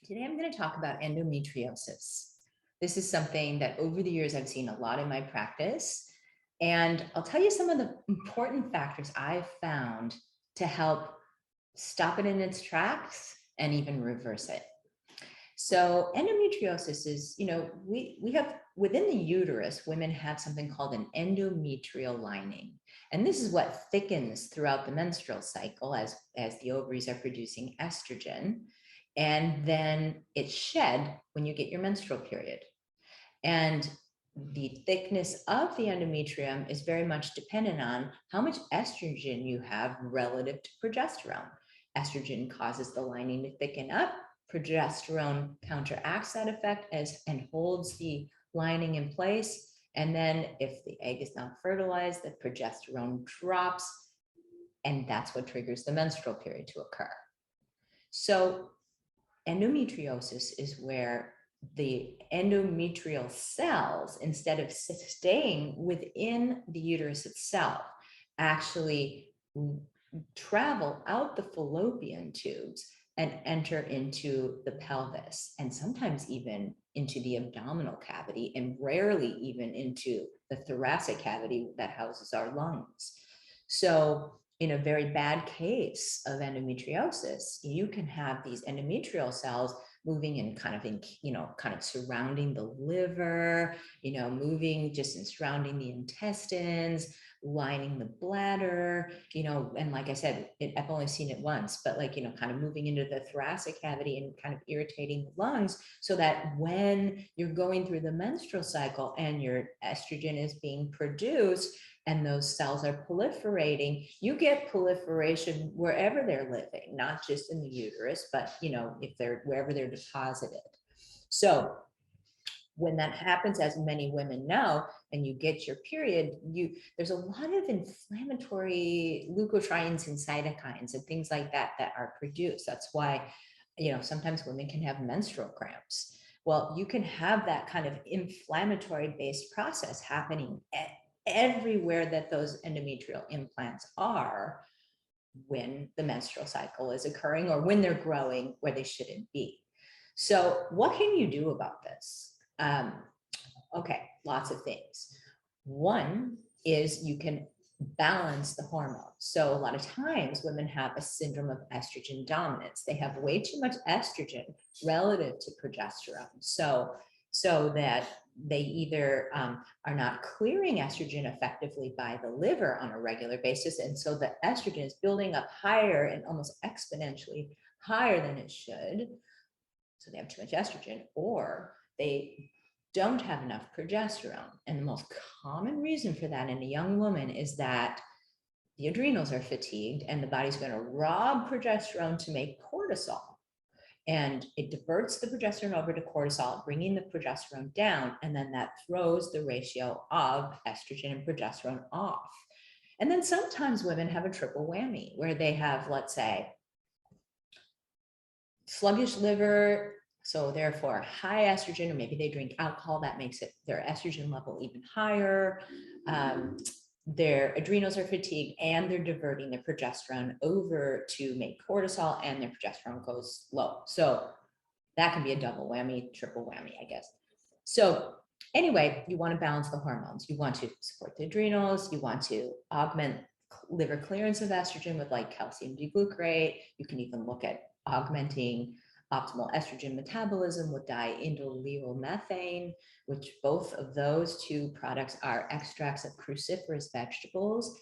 Today I'm going to talk about endometriosis. This is something that over the years I've seen a lot in my practice, and I'll tell you some of the important factors I've found to help stop it in its tracks and even reverse it. So endometriosis is, we have within the uterus, women have something called an endometrial lining. And this is what thickens throughout the menstrual cycle as the ovaries are producing estrogen. And then it's shed when you get your menstrual period. And the thickness of the endometrium is very much dependent on how much estrogen you have relative to progesterone. Estrogen causes the lining to thicken up. Progesterone counteracts that effect and holds the lining in place. And then if the egg is not fertilized, the progesterone drops, and that's what triggers the menstrual period to occur. So endometriosis is where the endometrial cells, instead of staying within the uterus itself, actually travel out the fallopian tubes and enter into the pelvis, and sometimes even into the abdominal cavity, and rarely even into the thoracic cavity that houses our lungs. So in a very bad case of endometriosis, you can have these endometrial cells moving and kind of surrounding the liver, moving just and surrounding the intestines, lining the bladder, and like I said, I've only seen it once, but kind of moving into the thoracic cavity and kind of irritating the lungs, so that when you're going through the menstrual cycle and your estrogen is being produced, and those cells are proliferating, you get proliferation wherever they're living, not just in the uterus, but if they're wherever they're deposited. So when that happens, as many women know, and you get your period, there's a lot of inflammatory leukotrienes and cytokines and things like that are produced. That's why sometimes women can have menstrual cramps. Well, you can have that kind of inflammatory based process happening everywhere that those endometrial implants are when the menstrual cycle is occurring, or when they're growing where they shouldn't be. So what can you do about this? Okay, lots of things. One is you can balance the hormones. So a lot of times women have a syndrome of estrogen dominance. They have way too much estrogen relative to progesterone. So that they either are not clearing estrogen effectively by the liver on a regular basis, and so the estrogen is building up higher and almost exponentially higher than it should, so they have too much estrogen, or they don't have enough progesterone. And the most common reason for that in a young woman is that the adrenals are fatigued and the body's going to rob progesterone to make cortisol. And it diverts the progesterone over to cortisol, bringing the progesterone down, and then that throws the ratio of estrogen and progesterone off. And then sometimes women have a triple whammy where they have, let's say, sluggish liver, so therefore high estrogen, or maybe they drink alcohol, that makes their estrogen level even higher. Their adrenals are fatigued and they're diverting their progesterone over to make cortisol, and their progesterone goes low. So that can be a double whammy, triple whammy, I guess. So anyway, you want to balance the hormones. You want to support the adrenals. You want to augment liver clearance of estrogen with like calcium D-glucarate. You can even look at augmenting optimal estrogen metabolism with diindolyl methane, which both of those two products are extracts of cruciferous vegetables.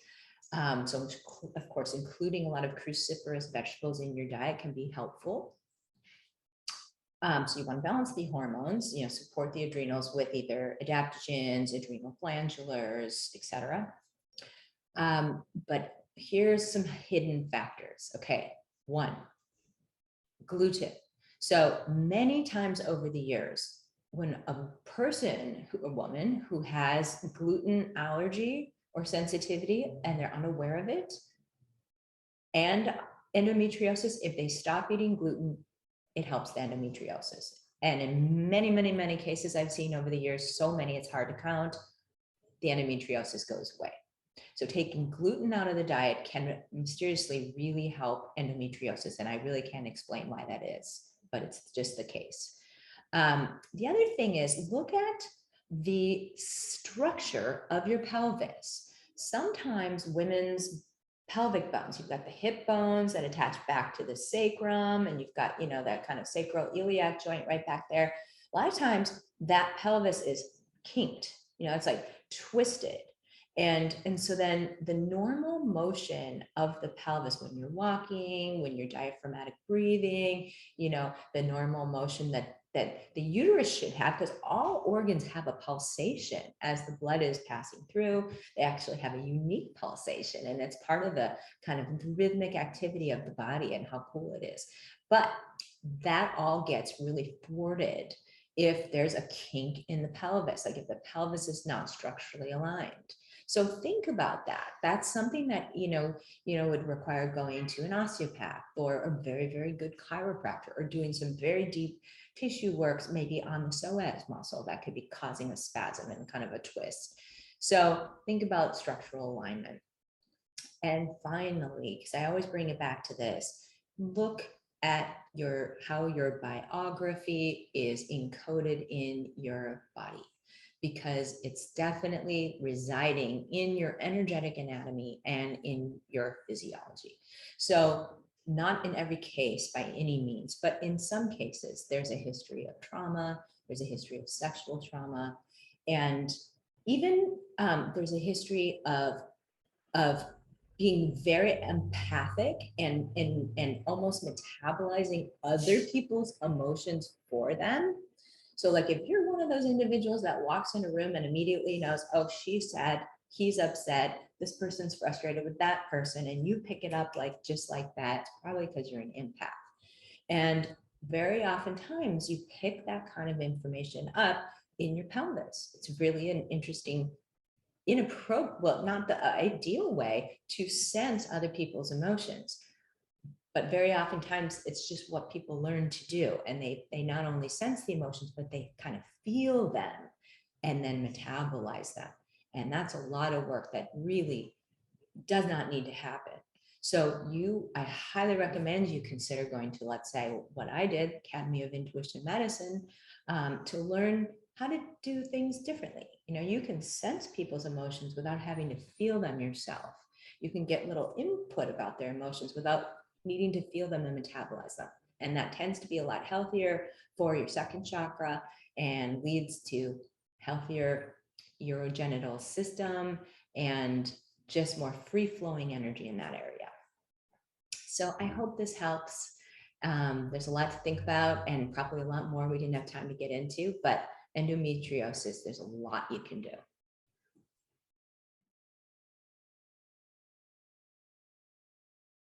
So of course, including a lot of cruciferous vegetables in your diet can be helpful. So you want to balance the hormones, support the adrenals with either adaptogens, adrenal glandulars, etc. But here's some hidden factors. Okay, one, gluten. So many times over the years, when a woman who has gluten allergy or sensitivity and they're unaware of it, and endometriosis, if they stop eating gluten, it helps the endometriosis. And in many, many, many cases I've seen over the years, so many it's hard to count, the endometriosis goes away. So taking gluten out of the diet can mysteriously really help endometriosis, and I really can't explain why that is. but it's just the case. The other thing is look at the structure of your pelvis. Sometimes women's pelvic bones, you've got the hip bones that attach back to the sacrum, and you've got, that kind of sacroiliac joint right back there. A lot of times that pelvis is kinked, it's like twisted. And so then the normal motion of the pelvis when you're walking, when you're diaphragmatic breathing, the normal motion that the uterus should have, because all organs have a pulsation as the blood is passing through. They actually have a unique pulsation, and it's part of the kind of rhythmic activity of the body and how cool it is. But that all gets really thwarted if there's a kink in the pelvis, like if the pelvis is not structurally aligned. So think about that. That's something that, would require going to an osteopath or a very, very good chiropractor, or doing some very deep tissue works, maybe on the psoas muscle that could be causing a spasm and kind of a twist. So think about structural alignment. And finally, because I always bring it back to this, look at how your biography is encoded in your body, because it's definitely residing in your energetic anatomy and in your physiology. So not in every case by any means, but in some cases, there's a history of trauma, there's a history of sexual trauma, and even there's a history of being very empathic and almost metabolizing other people's emotions for them. So like if you're one of those individuals that walks in a room and immediately knows, oh, she's sad, he's upset, this person's frustrated with that person, and you pick it up like just like that, it's probably because you're an empath. And very oftentimes you pick that kind of information up in your pelvis. It's really an interesting, well, not the ideal way to sense other people's emotions. But very oftentimes it's just what people learn to do. And they not only sense the emotions, but they kind of feel them and then metabolize them. And that's a lot of work that really does not need to happen. So I highly recommend you consider going to, let's say, what I did, Academy of Intuition Medicine, to learn how to do things differently. You can sense people's emotions without having to feel them yourself. You can get little input about their emotions without needing to feel them and metabolize them. And that tends to be a lot healthier for your second chakra and leads to healthier urogenital system and just more free-flowing energy in that area. So I hope this helps. There's a lot to think about, and probably a lot more we didn't have time to get into, but endometriosis, there's a lot you can do.